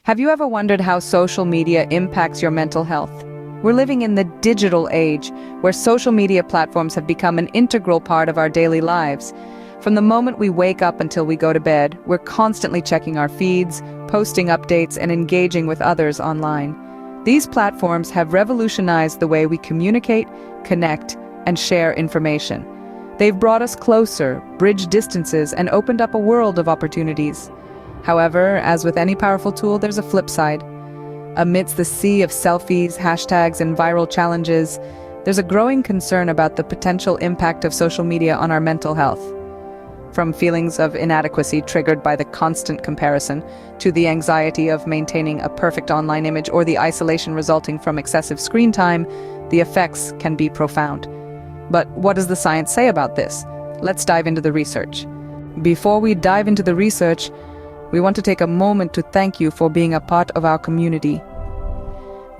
Have you ever wondered how social media impacts your mental health? We're living in the digital age, where social media platforms have become an integral part of our daily lives. From the moment we wake up until we go to bed, we're constantly checking our feeds, posting updates, and engaging with others online. These platforms have revolutionized the way we communicate, connect, and share information. They've brought us closer, bridged distances, and opened up a world of opportunities. However, as with any powerful tool, there's a flip side. Amidst the sea of selfies, hashtags, and viral challenges, there's a growing concern about the potential impact of social media on our mental health. From feelings of inadequacy triggered by the constant comparison, to the anxiety of maintaining a perfect online image or the isolation resulting from excessive screen time, the effects can be profound. But what does the science say about this? Let's dive into the research. Before we dive into the research, we want to take a moment to thank you for being a part of our community.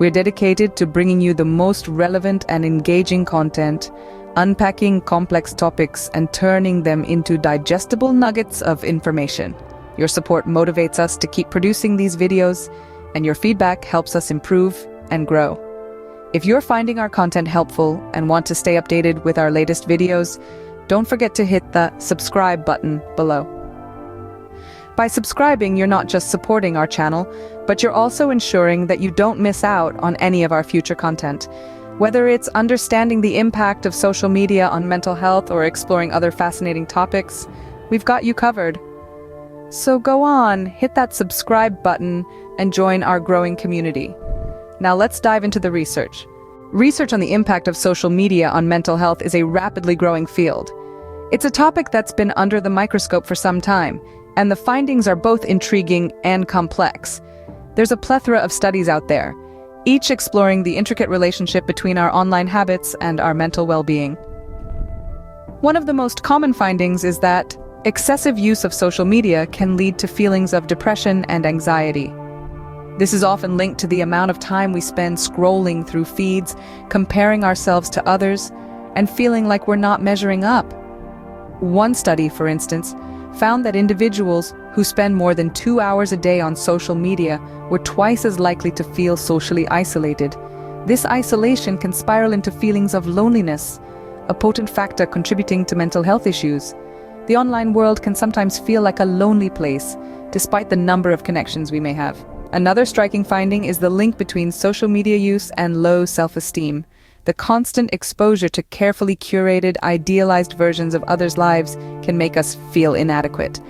We're dedicated to bringing you the most relevant and engaging content, unpacking complex topics and turning them into digestible nuggets of information. Your support motivates us to keep producing these videos, and your feedback helps us improve and grow. If you're finding our content helpful and want to stay updated with our latest videos, don't forget to hit the subscribe button below. By subscribing, you're not just supporting our channel, but you're also ensuring that you don't miss out on any of our future content. Whether it's understanding the impact of social media on mental health or exploring other fascinating topics, we've got you covered. So go on, hit that subscribe button and join our growing community. Now let's dive into the research. Research on the impact of social media on mental health is a rapidly growing field. It's a topic that's been under the microscope for some time, and the findings are both intriguing and complex. There's a plethora of studies out there, each exploring the intricate relationship between our online habits and our mental well-being. One of the most common findings is that excessive use of social media can lead to feelings of depression and anxiety. This is often linked to the amount of time we spend scrolling through feeds, comparing ourselves to others, and feeling like we're not measuring up. One study, for instance, found that individuals who spend more than 2 hours a day on social media were twice as likely to feel socially isolated. This isolation can spiral into feelings of loneliness, a potent factor contributing to mental health issues. The online world can sometimes feel like a lonely place, despite the number of connections we may have. Another striking finding is the link between social media use and low self-esteem. The constant exposure to carefully curated, idealized versions of others' lives can make us feel inadequate.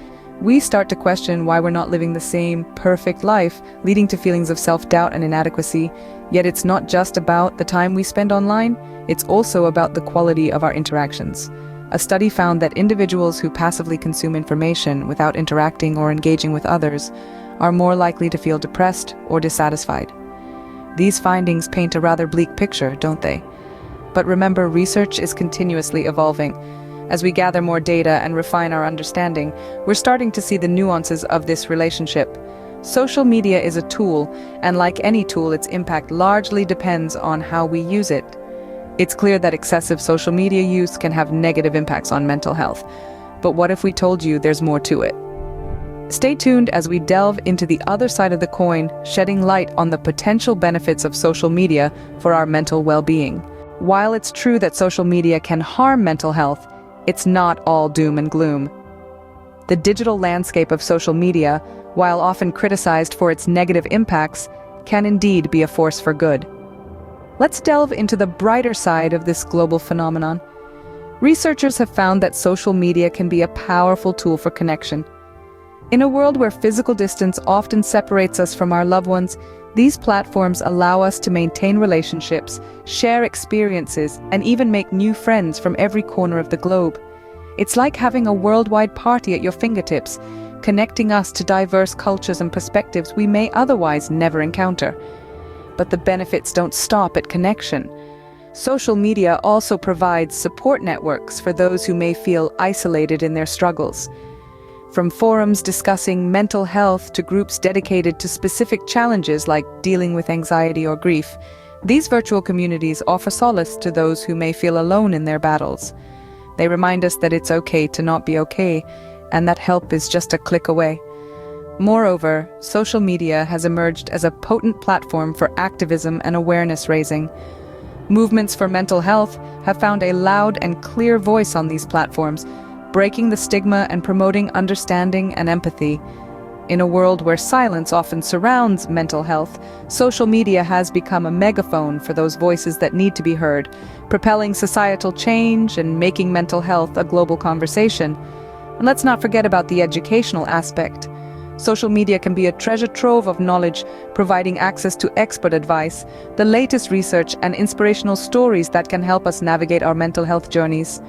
We start to question why we're not living the same perfect life, leading to feelings of self-doubt and inadequacy. Yet it's not just about the time we spend online, it's also about the quality of our interactions. A study found that individuals who passively consume information without interacting or engaging with others are more likely to feel depressed or dissatisfied. These findings paint a rather bleak picture, don't they? But remember, research is continuously evolving. As we gather more data and refine our understanding, we're starting to see the nuances of this relationship. Social media is a tool, and like any tool, its impact largely depends on how we use it. It's clear that excessive social media use can have negative impacts on mental health. But what if we told you there's more to it? Stay tuned as we delve into the other side of the coin, shedding light on the potential benefits of social media for our mental well-being. While it's true that social media can harm mental health, it's not all doom and gloom. The digital landscape of social media, while often criticized for its negative impacts, can indeed be a force for good. Let's delve into the brighter side of this global phenomenon. Researchers have found that social media can be a powerful tool for connection. In a world where physical distance often separates us from our loved ones, these platforms allow us to maintain relationships, share experiences, and even make new friends from every corner of the globe. It's like having a worldwide party at your fingertips, connecting us to diverse cultures and perspectives we may otherwise never encounter. But the benefits don't stop at connection. Social media also provides support networks for those who may feel isolated in their struggles. From forums discussing mental health to groups dedicated to specific challenges like dealing with anxiety or grief, these virtual communities offer solace to those who may feel alone in their battles. They remind us that it's okay to not be okay, and that help is just a click away. Moreover, social media has emerged as a potent platform for activism and awareness raising. Movements for mental health have found a loud and clear voice on these platforms, breaking the stigma and promoting understanding and empathy. In a world where silence often surrounds mental health, social media has become a megaphone for those voices that need to be heard, propelling societal change and making mental health a global conversation. And let's not forget about the educational aspect. Social media can be a treasure trove of knowledge, providing access to expert advice, the latest research, and inspirational stories that can help us navigate our mental health journeys.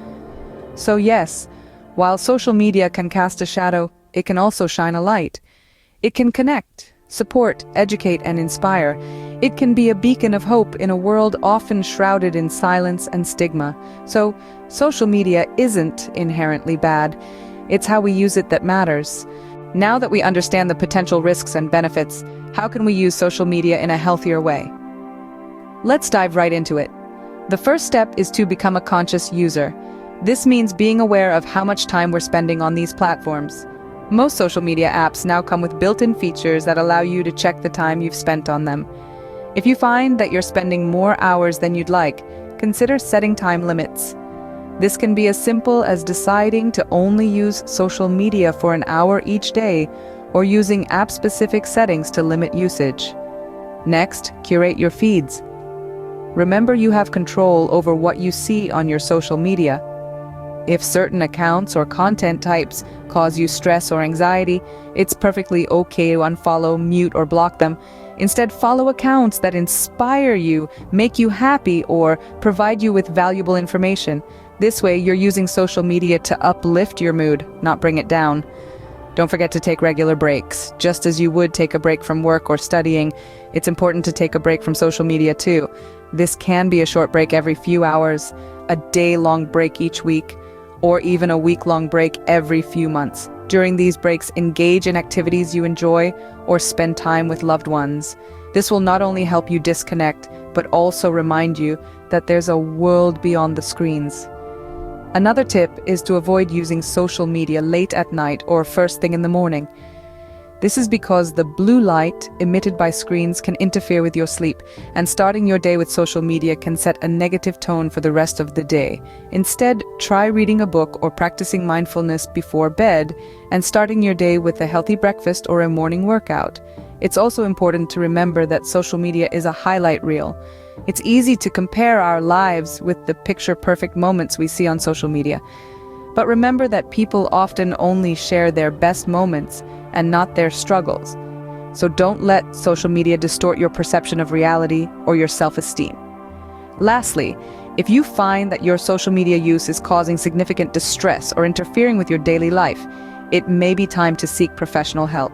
So yes, while social media can cast a shadow, it can also shine a light. It can connect, support, educate, and inspire. It can be a beacon of hope in a world often shrouded in silence and stigma. So, social media isn't inherently bad. It's how we use it that matters. Now that we understand the potential risks and benefits, how can we use social media in a healthier way? Let's dive right into it. The first step is to become a conscious user. This means being aware of how much time we're spending on these platforms. Most social media apps now come with built-in features that allow you to check the time you've spent on them. If you find that you're spending more hours than you'd like, consider setting time limits. This can be as simple as deciding to only use social media for an hour each day, or using app-specific settings to limit usage. Next, curate your feeds. Remember, you have control over what you see on your social media. If certain accounts or content types cause you stress or anxiety, it's perfectly okay to unfollow, mute, or block them. Instead, follow accounts that inspire you, make you happy, or provide you with valuable information. This way, you're using social media to uplift your mood, not bring it down. Don't forget to take regular breaks. Just as you would take a break from work or studying, it's important to take a break from social media too. This can be a short break every few hours, a day-long break each week, or even a week-long break every few months. During these breaks, engage in activities you enjoy or spend time with loved ones. This will not only help you disconnect, but also remind you that there's a world beyond the screens. Another tip is to avoid using social media late at night or first thing in the morning. This is because the blue light emitted by screens can interfere with your sleep, and starting your day with social media can set a negative tone for the rest of the day. Instead, try reading a book or practicing mindfulness before bed, and starting your day with a healthy breakfast or a morning workout. It's also important to remember that social media is a highlight reel. It's easy to compare our lives with the picture-perfect moments we see on social media. But remember that people often only share their best moments and not their struggles. So don't let social media distort your perception of reality or your self-esteem. Lastly, if you find that your social media use is causing significant distress or interfering with your daily life, it may be time to seek professional help.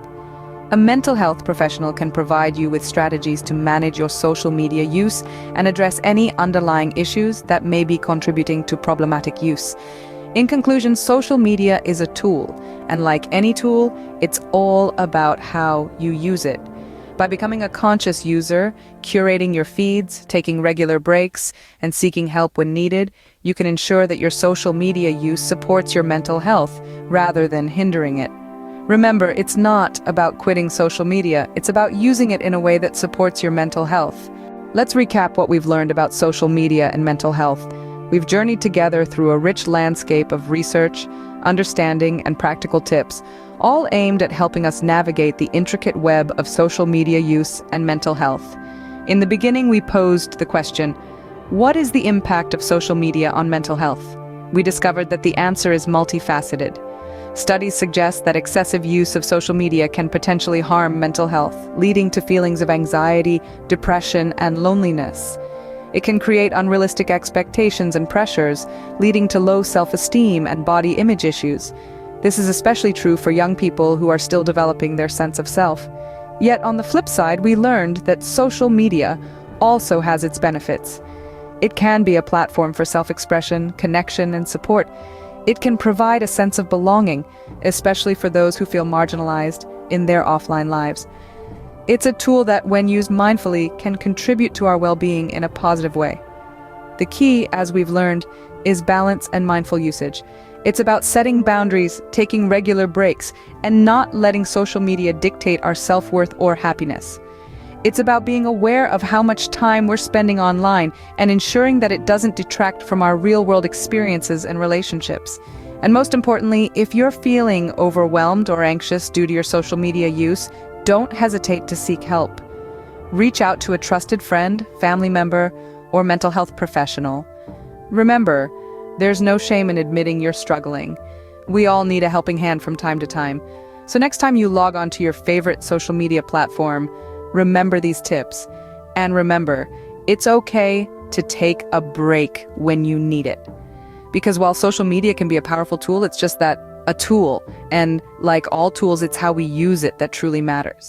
A mental health professional can provide you with strategies to manage your social media use and address any underlying issues that may be contributing to problematic use. In conclusion, social media is a tool, and like any tool, it's all about how you use it. By becoming a conscious user, curating your feeds, taking regular breaks, and seeking help when needed, you can ensure that your social media use supports your mental health rather than hindering it. Remember, it's not about quitting social media, it's about using it in a way that supports your mental health. Let's recap what we've learned about social media and mental health. We've journeyed together through a rich landscape of research, understanding, and practical tips, all aimed at helping us navigate the intricate web of social media use and mental health. In the beginning, we posed the question, what is the impact of social media on mental health? We discovered that the answer is multifaceted. Studies suggest that excessive use of social media can potentially harm mental health, leading to feelings of anxiety, depression, and loneliness. It can create unrealistic expectations and pressures, leading to low self-esteem and body image issues. This is especially true for young people who are still developing their sense of self. Yet on the flip side, we learned that social media also has its benefits. It can be a platform for self-expression, connection, and support. It can provide a sense of belonging, especially for those who feel marginalized in their offline lives. It's a tool that, when used mindfully, can contribute to our well-being in a positive way. The key, as we've learned, is balance and mindful usage. It's about setting boundaries, taking regular breaks, and not letting social media dictate our self-worth or happiness. It's about being aware of how much time we're spending online and ensuring that it doesn't detract from our real-world experiences and relationships. And most importantly, if you're feeling overwhelmed or anxious due to your social media use, don't hesitate to seek help. Reach out to a trusted friend, family member, or mental health professional. Remember, there's no shame in admitting you're struggling. We all need a helping hand from time to time. So next time you log on to your favorite social media platform, remember these tips. And remember, it's okay to take a break when you need it. Because while social media can be a powerful tool, it's just that, a tool. And like all tools, it's how we use it that truly matters.